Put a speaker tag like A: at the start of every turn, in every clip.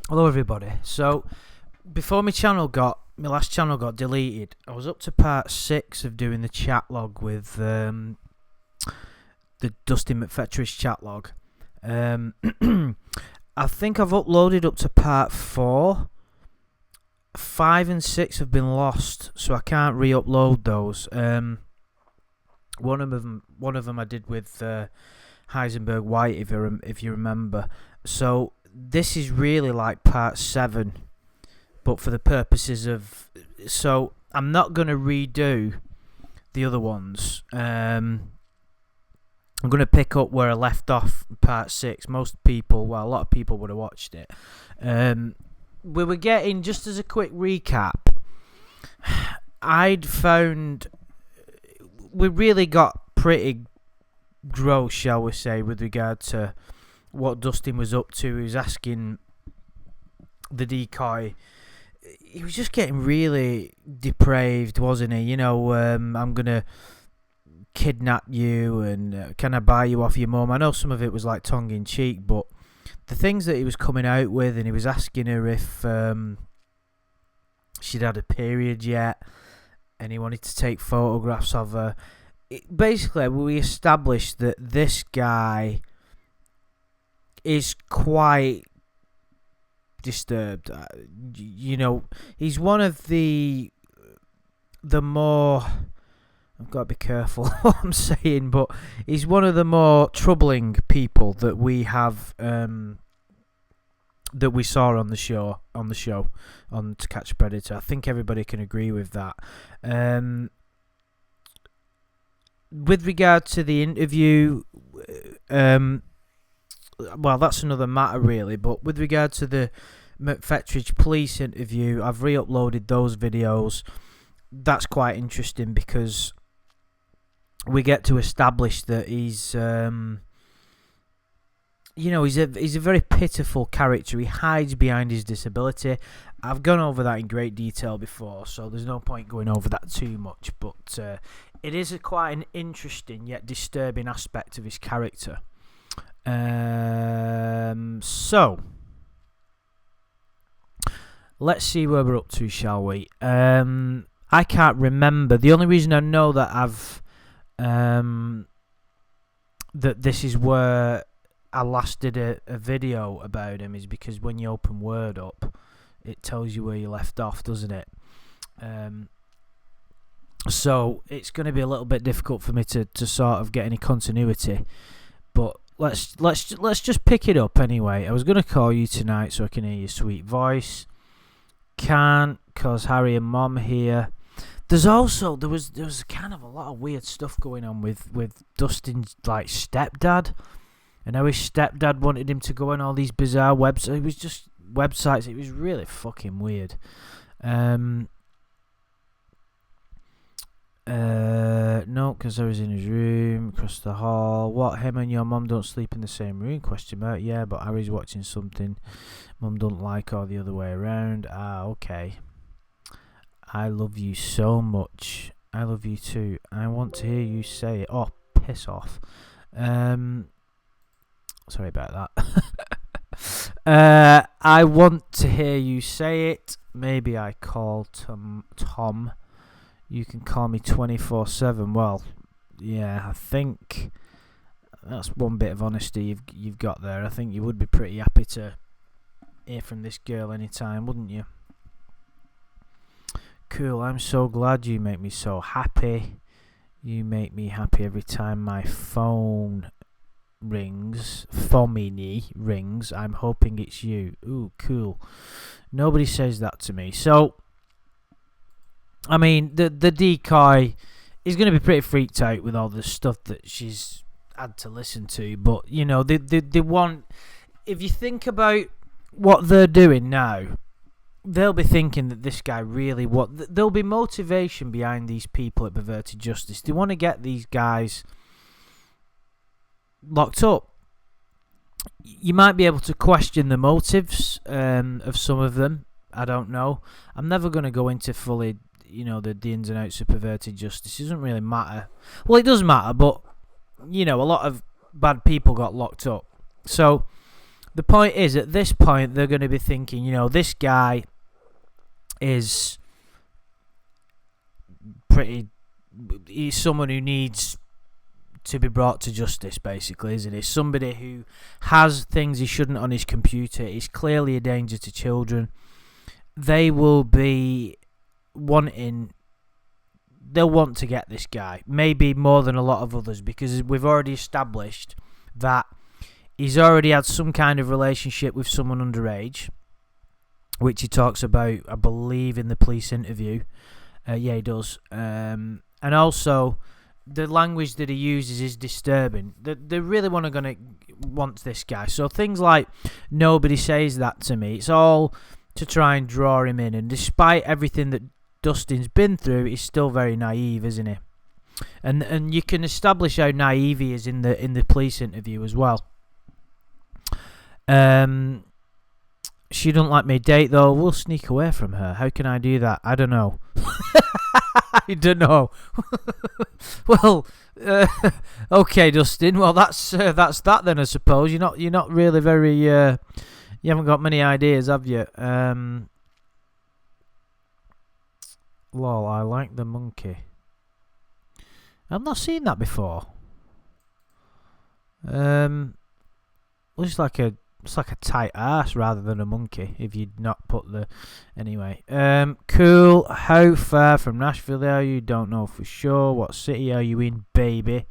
A: Hello everybody. So before my last channel got deleted, I was up to part 6 of doing the chat log with the Dustin Mcphetridge chat log. I think I've uploaded up to part 4. 5 and 6 have been lost, so I can't re-upload those. One of them I did with Heisenberg White, if you remember. So this is really like part 7, but for the purposes of... So I'm not going to redo the other ones. I'm going to pick up where I left off part 6. A lot of people would have watched it. We were getting, just as a quick recap, I'd found we really got pretty gross, shall we say, with regard to what Dustin was up to. He was asking the decoy. He was just getting really depraved, wasn't he? I'm going to kidnap you and can I buy you off your mum? I know some of it was like tongue-in-cheek, but the things that he was coming out with, and he was asking her if she'd had a period yet, and he wanted to take photographs of her. Basically, we established that this guy is quite disturbed. He's one of the more... I've got to be careful what I'm saying, but he's one of the more troubling people that we have, that we saw on the show, on To Catch a Predator. I think everybody can agree with that. With regard to the interview, well, that's another matter really, but with regard to the Mcphetridge police interview, I've re-uploaded those videos. That's quite interesting because we get to establish that he's he's a very pitiful character. He hides behind his disability. I've gone over that in great detail before, so there's no point going over that too much, but it is quite an interesting yet disturbing aspect of his character. So let's see where we're up to, shall we? I can't remember. The only reason I know that that this is where I last did a video about him is because when you open Word up, it tells you where you left off, doesn't it? So it's going to be a little bit difficult for me to sort of get any continuity, but let's just pick it up anyway. I was going to call you tonight so I can hear your sweet voice. Can't, cause Harry and Mom here. There was kind of a lot of weird stuff going on with Dustin's like stepdad, and how his stepdad wanted him to go on all these bizarre websites. It was just websites. It was really fucking weird. No, because I was in his room across the hall. What, him and your mum don't sleep in the same room? Question mark. Yeah, but Harry's watching something mum don't like, or the other way around. Okay. I love you so much. I love you too. I want to hear you say it. Oh, piss off. Sorry about that. I want to hear you say it. Maybe I call Tom. You can call me 24/7. Well, yeah, I think that's one bit of honesty you've got there. I think you would be pretty happy to hear from this girl anytime, wouldn't you? Cool, I'm so glad you make me so happy. You make me happy every time my phone rings. Fomini rings. I'm hoping it's you. Ooh, cool. Nobody says that to me. So, I mean, the decoy is going to be pretty freaked out with all the stuff that she's had to listen to. But, they want... If you think about what they're doing now, they'll be thinking that this guy really... There'll be motivation behind these people at Perverted Justice. They want to get these guys locked up. You might be able to question the motives of some of them. I don't know. I'm never going to go into fully... the ins and outs of Perverted Justice. It doesn't really matter. Well, it does matter, but, a lot of bad people got locked up. So, the point is, at this point, they're going to be thinking, you know, this guy is he's someone who needs to be brought to justice, basically, isn't he? Somebody who has things he shouldn't on his computer, is clearly a danger to children. They will be they'll want to get this guy, maybe more than a lot of others, because we've already established that he's already had some kind of relationship with someone underage, which he talks about, I believe, in the police interview. Yeah, he does. And also, the language that he uses is disturbing. They really want this guy. So things like, nobody says that to me, it's all to try and draw him in. And despite everything that Dustin's been through, he's still very naive, isn't he? And you can establish how naive he is in the police interview as well. She don't like me date though. We'll sneak away from her. How can I do that? I don't know. I don't know. Well, okay, Dustin. Well, that's that then, I suppose. You're not really very. You haven't got many ideas, have you? Lol, I like the monkey. I've not seen that before. Looks like a tight ass rather than a monkey. If you'd not put the anyway. Cool. How far from Nashville are you? Don't know for sure. What city are you in, baby?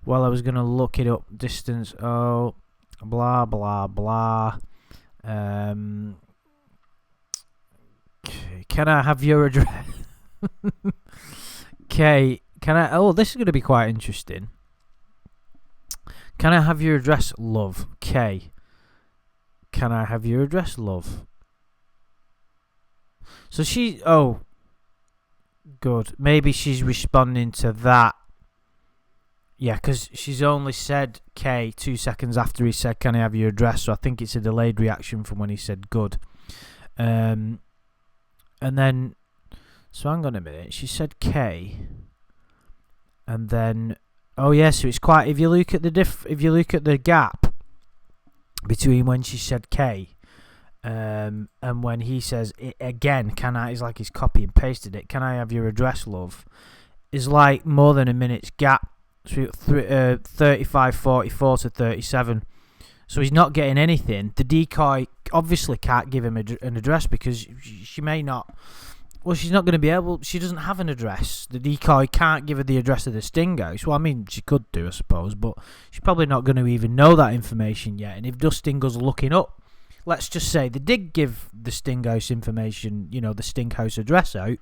A: Well, I was gonna look it up. Distance. Oh, blah blah blah. Can I have your address? Okay. Can I? Oh, this is gonna be quite interesting. Can I have your address, love? K. Can I have your address, love? So she... Oh. Good. Maybe she's responding to that. Yeah, because she's only said K 2 seconds after he said, can I have your address? So I think it's a delayed reaction from when he said good. And then... So hang on a minute. She said K. And then... Oh yeah, so it's quite. If you look at the gap between when she said K, and when he says it again, can I? It's like he's copy and pasted it. Can I have your address, love? Is like more than a minute's gap. 35:44 to 37. So he's not getting anything. The decoy obviously can't give him an address because she may not. Well, she's not going to be able... She doesn't have an address. The decoy can't give her the address of the sting house. Well, I mean, she could do, I suppose, but she's probably not going to even know that information yet. And if Dustin goes looking up, let's just say they did give the sting house information, you know, the sting house address out,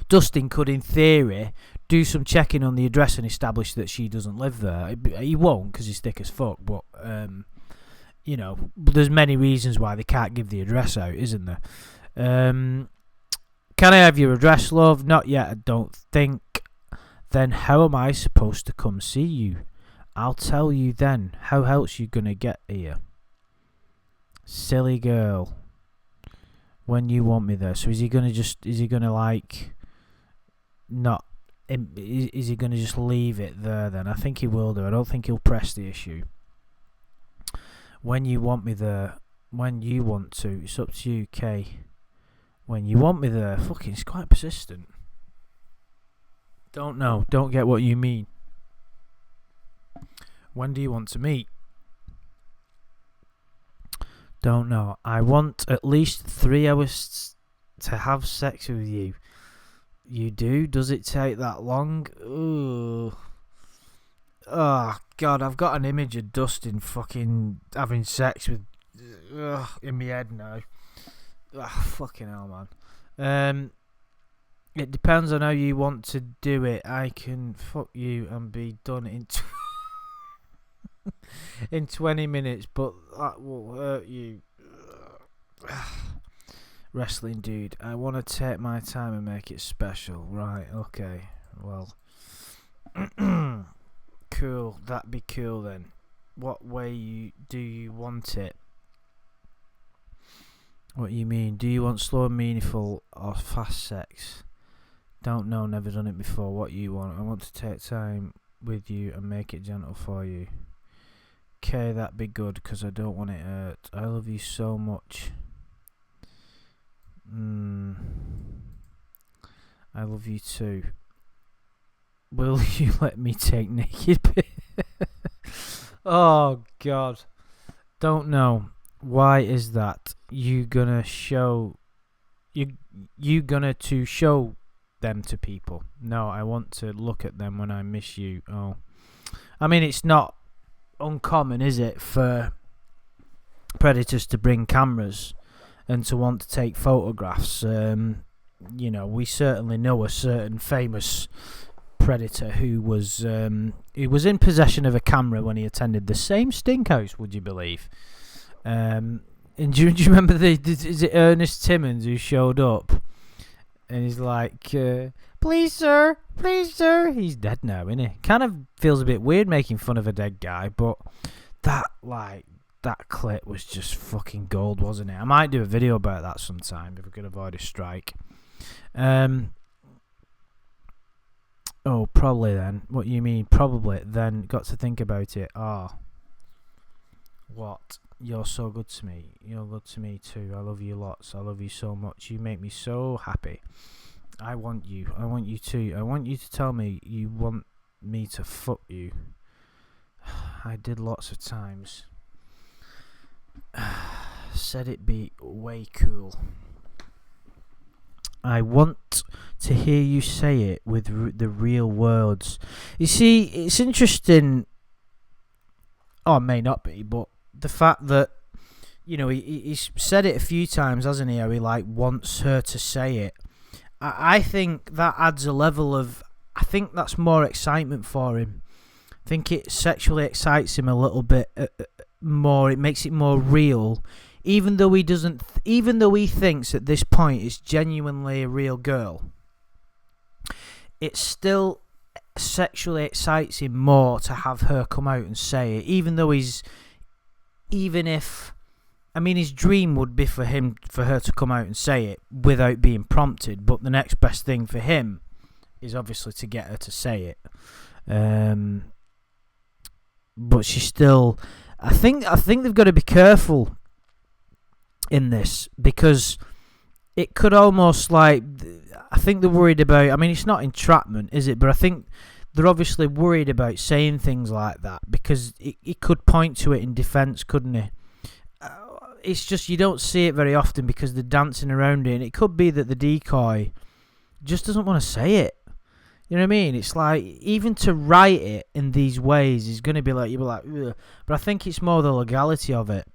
A: Dustin could, in theory, do some checking on the address and establish that she doesn't live there. He won't because he's thick as fuck, but, you know, there's many reasons why they can't give the address out, isn't there? Can I have your address, love? Not yet, I don't think. Then how am I supposed to come see you? I'll tell you then. How else you gonna get here? Silly girl. When you want me there. So is he gonna like not... Is he gonna just leave it there then? I think he will do. I don't think he'll press the issue. When you want me there. When you want to. It's up to you, Kay. When you want me there. Fucking, it's quite persistent. Don't know. Don't get what you mean. When do you want to meet? Don't know. I want at least 3 hours to have sex with you. You do? Does it take that long? Ooh. Oh, God. I've got an image of Dustin fucking having sex with... in my head now. Fucking hell, man. It depends on how you want to do it. I can fuck you and be done in in 20 minutes, but that will hurt you. Wrestling dude, I want to take my time and make it special. Right, okay. Well, cool. That'd be cool then. What way do you want it? What you mean? Do you want slow and meaningful or fast sex? Don't know, never done it before. What you want? I want to take time with you and make it gentle for you. Okay, that'd be good because I don't want it hurt. I love you so much. I love you too. Will you let me take naked pics? Oh God. Don't know. Why is that? You gonna show to show them to people? No, I want to look at them when I miss you. Oh. I mean, it's not uncommon, is it, for predators to bring cameras and to want to take photographs. You know, we certainly know a certain famous predator who was in possession of a camera when he attended the same stink house, would you believe? And do you remember is it Ernest Timmons who showed up? And he's like, please sir, he's dead now, isn't he? Kind of feels a bit weird making fun of a dead guy, but that clip was just fucking gold, wasn't it? I might do a video about that sometime if we could avoid a strike. Oh, probably then. What you mean, probably? Then got to think about it. What? You're so good to me. You're good to me too. I love you lots. I love you so much. You make me so happy. I want you. I want you too. I want you to tell me you want me to fuck you. I did lots of times. Said it be way cool. I want to hear you say it with the real words. You see, it's interesting. Oh, it may not be, but the fact that, you know, he's said it a few times, hasn't he? How he wants her to say it. I think that adds a level of. I think that's more excitement for him. I think it sexually excites him a little bit more. It makes it more real. Even though he doesn't, even though he thinks at this point it's genuinely a real girl, it still sexually excites him more to have her come out and say it. Even if, I mean, his dream would be for her to come out and say it without being prompted. But the next best thing for him is obviously to get her to say it. But she's still. I think they've got to be careful in this, because it could almost I think they're worried about, I mean, it's not entrapment, is it? But I think they're obviously worried about saying things like that because it could point to it in defence, couldn't it? It's just you don't see it very often because they're dancing around it, and it could be that the decoy just doesn't want to say it. You know what I mean? It's like, even to write it in these ways is going to be like, you'll be like, ugh. But I think it's more the legality of it.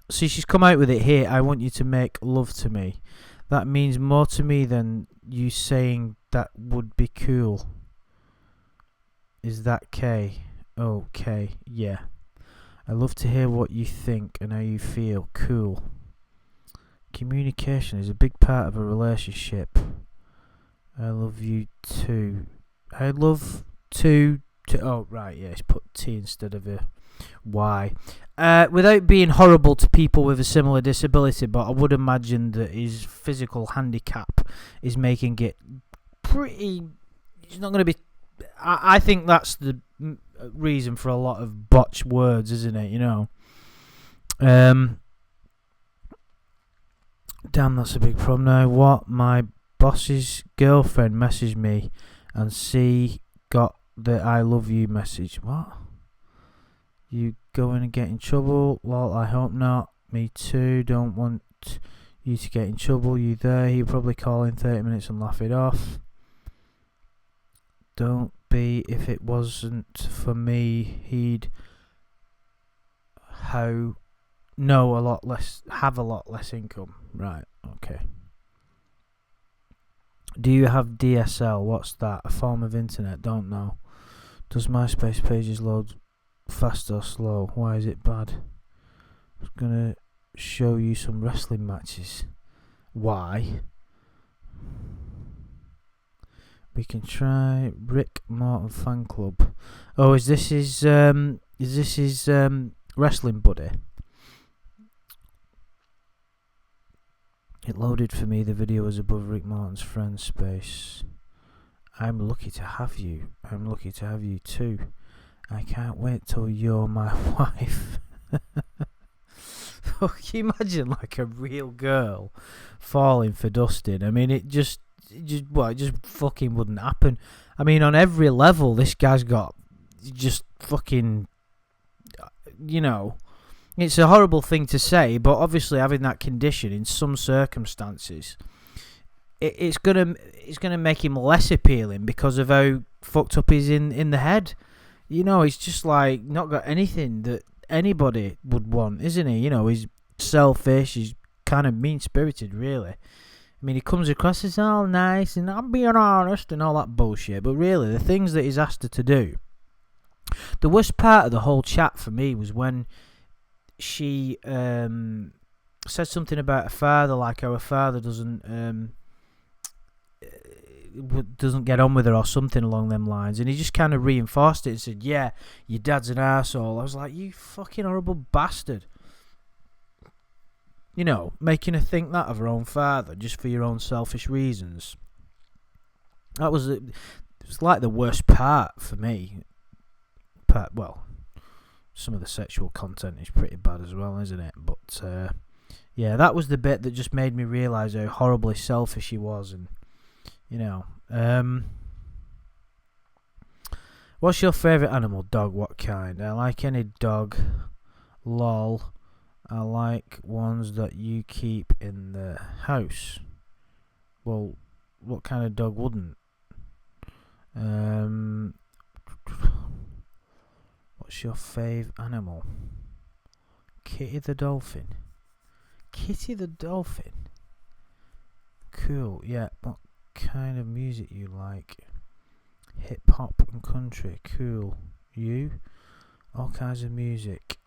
A: See, she's come out with it here. I want you to make love to me. That means more to me than you saying that would be cool. Is that K? Okay, yeah. I love to hear what you think and how you feel. Cool. Communication is a big part of a relationship. I love you too. I love to. Oh, right, yeah, it's put T instead of a Y. Without being horrible to people with a similar disability, but I would imagine that his physical handicap is making it pretty. It's not going to be. I think that's the reason for a lot of botched words, isn't it? You know. Damn, that's a big problem now. What? My boss's girlfriend messaged me, and she got the "I love you" message. What? You going to get in trouble? Lol, I hope not. Me too. Don't want you to get in trouble. You there? He'll probably call in 30 minutes and laugh it off. Don't be. If it wasn't for me, he'd have a lot less income. Right. Okay. Do you have DSL? What's that? A form of internet? Don't know. Does MySpace pages load fast or slow? Why is it bad? I'm gonna show you some wrestling matches. Why? We can try Rick Morton fan club. Oh, is this his wrestling buddy? It loaded for me. The video was above Rick Morton's friend space. I'm lucky to have you. I'm lucky to have you too. I can't wait till you're my wife. Can you imagine like a real girl falling for Dustin? I mean, it just fucking wouldn't happen. I mean, on every level, this guy's got just fucking, it's a horrible thing to say, but obviously having that condition in some circumstances, it's gonna make him less appealing because of how fucked up he's in the head. He's just like not got anything that anybody would want, isn't he? He's selfish, he's kind of mean-spirited, really. I mean, he comes across as all nice and I'm being honest and all that bullshit, but really, the things that he's asked her to do. The worst part of the whole chat for me was when she said something about her father, like how her father doesn't get on with her or something along them lines, and he just kind of reinforced it and said, yeah, your dad's an arsehole. I was like, you fucking horrible bastard. Making her think that of her own father just for your own selfish reasons. It was like the worst part for me. Well, some of the sexual content is pretty bad as well, isn't it? But yeah, that was the bit that just made me realise how horribly selfish he was. And what's your favourite animal? Dog? What kind? I like any dog. Lol. I like ones that you keep in the house. Well, what kind of dog wouldn't? What's your fave animal? Kitty the dolphin. Kitty the dolphin. Cool. Yeah. What kind of music you like? Hip hop and country. Cool. You? All kinds of music.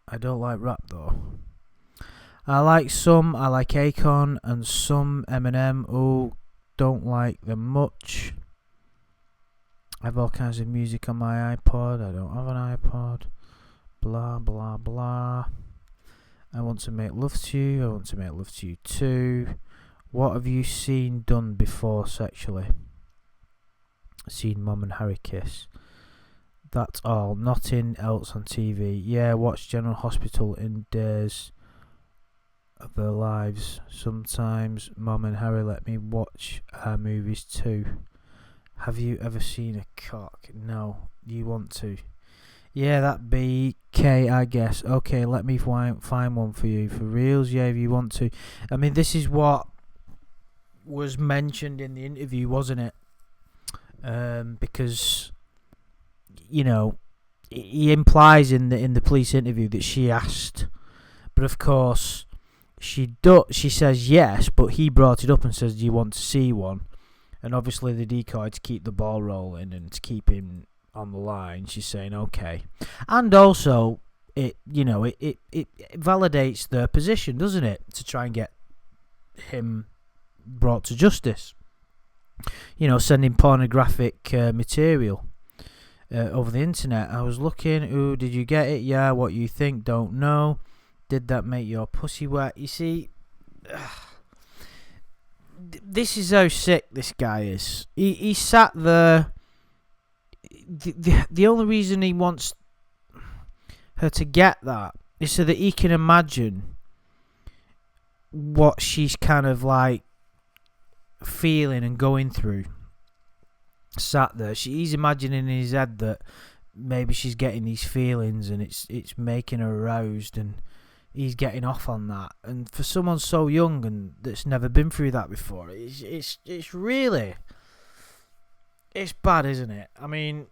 A: I don't like rap though. I like some. I like Akon and some Eminem. Oh, don't like them much. I have all kinds of music on my iPod. I don't have an iPod. Blah blah blah. I want to make love to you. I want to make love to you too. What have you seen done before sexually? Seen Mum and Harry kiss. That's all. Nothing else on TV. Yeah, watch General Hospital in Days of Their Lives. Sometimes Mum and Harry let me watch our movies too. Have you ever seen a cock? No. You want to? Yeah, that BK, I guess. Okay, let me find one for you. For reals? Yeah, if you want to. I mean, this is what was mentioned in the interview, wasn't it? Because he implies in the police interview that she asked, but of course she says yes, but he brought it up and says, do you want to see one? And obviously the decoy to keep the ball rolling and to keep him on the line, she's saying okay. And also it validates their position, doesn't it, to try and get him brought to justice. Sending pornographic material over the internet. I was looking. Ooh, did you get it? Yeah. What you think? Don't know. Did that make your pussy wet? You see, this is how sick this guy is. He sat there. The only reason he wants her to get that is so that he can imagine what she's kind of like feeling and going through. Sat there, he's imagining in his head that maybe she's getting these feelings and it's making her aroused, and he's getting off on that. And for someone so young and that's never been through that before, it's really, it's bad, isn't it? I mean,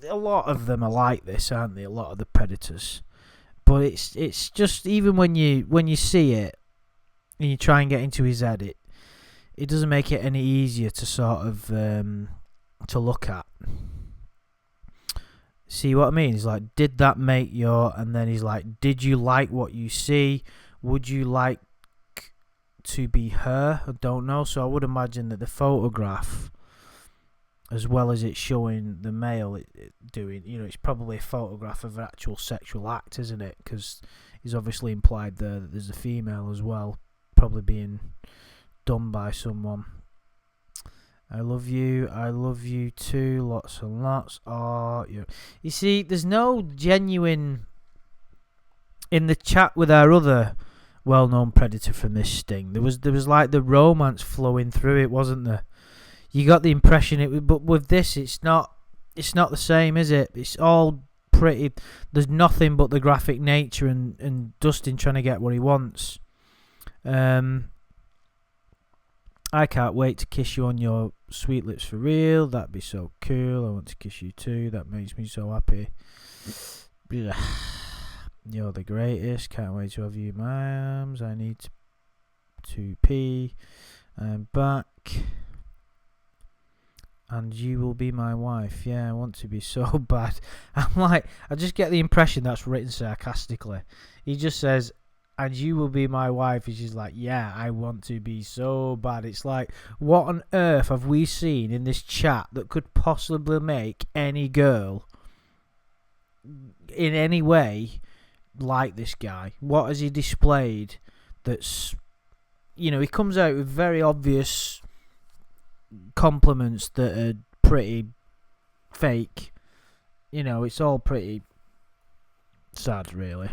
A: a lot of them are like this, aren't they? A lot of the predators, but it's just, even when you see it and you try and get into his head, it doesn't make it any easier to sort of to look at. See what I mean? He's like, did that make your... And then he's like, did you like what you see? Would you like to be her? I don't know. So I would imagine that the photograph, as well as it showing the male doing, it's probably a photograph of an actual sexual act, isn't it? Because he's obviously implied there that there's a female as well, probably being done by someone. I love you. I love you too. Lots and lots. Oh, you see, there's no genuine in the chat with our other well-known predator from this sting. There was like the romance flowing through it, wasn't there? You got the impression it was, but with this, it's not the same, is it? It's all pretty. There's nothing but the graphic nature and Dustin trying to get what he wants. I can't wait to kiss you on your sweet lips for real. That'd be so cool. I want to kiss you too. That makes me so happy. You're the greatest. Can't wait to have you in my arms. I need to pee. I'm back. And you will be my wife. Yeah, I want to be so bad. I'm like, I just get the impression that's written sarcastically. He just says, and you will be my wife. And she's like, yeah, I want to be so bad. It's like, what on earth have we seen in this chat that could possibly make any girl in any way like this guy? What has he displayed that's, he comes out with very obvious compliments that are pretty fake. It's all pretty sad, really.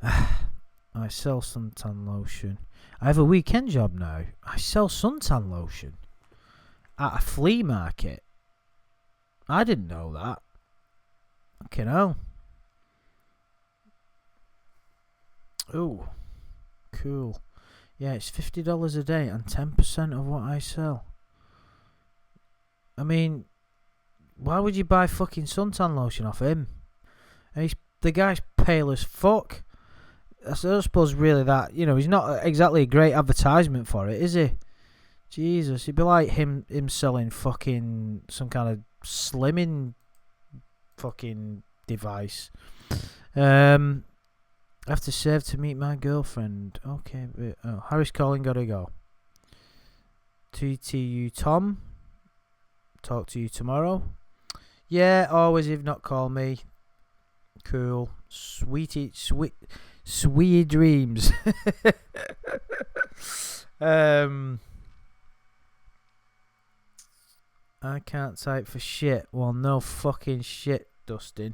A: I sell suntan lotion. I have a weekend job now. I sell suntan lotion at a flea market. I didn't know that. Okay, no. Ooh, cool. Yeah, it's $50 a day and 10% of what I sell. I mean, why would you buy fucking suntan lotion off him? The guy's pale as fuck. I suppose really that, he's not exactly a great advertisement for it, is he? Jesus, it'd be like him selling fucking some kind of slimming fucking device. I have to save to meet my girlfriend. Okay, Harry's calling, gotta go. TTU Tom. Talk to you tomorrow. Yeah, always if not call me. Cool. Sweet dreams. I can't type for shit. Well, no fucking shit, Dustin.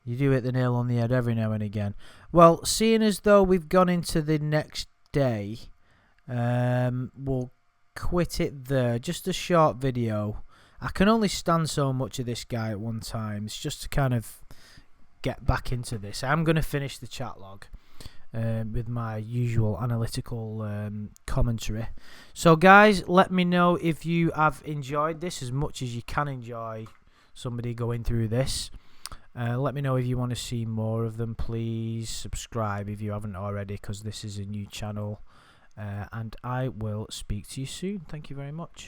A: You do hit the nail on the head every now and again. Well, seeing as though we've gone into the next day, we'll quit it there. Just a short video. I can only stand so much of this guy at one time. It's just to kind of get back into this. I'm going to finish the chat log with my usual analytical commentary. So, guys, let me know if you have enjoyed this as much as you can enjoy somebody going through this. Let me know if you want to see more of them. Please subscribe if you haven't already, because this is a new channel. And I will speak to you soon. Thank you very much.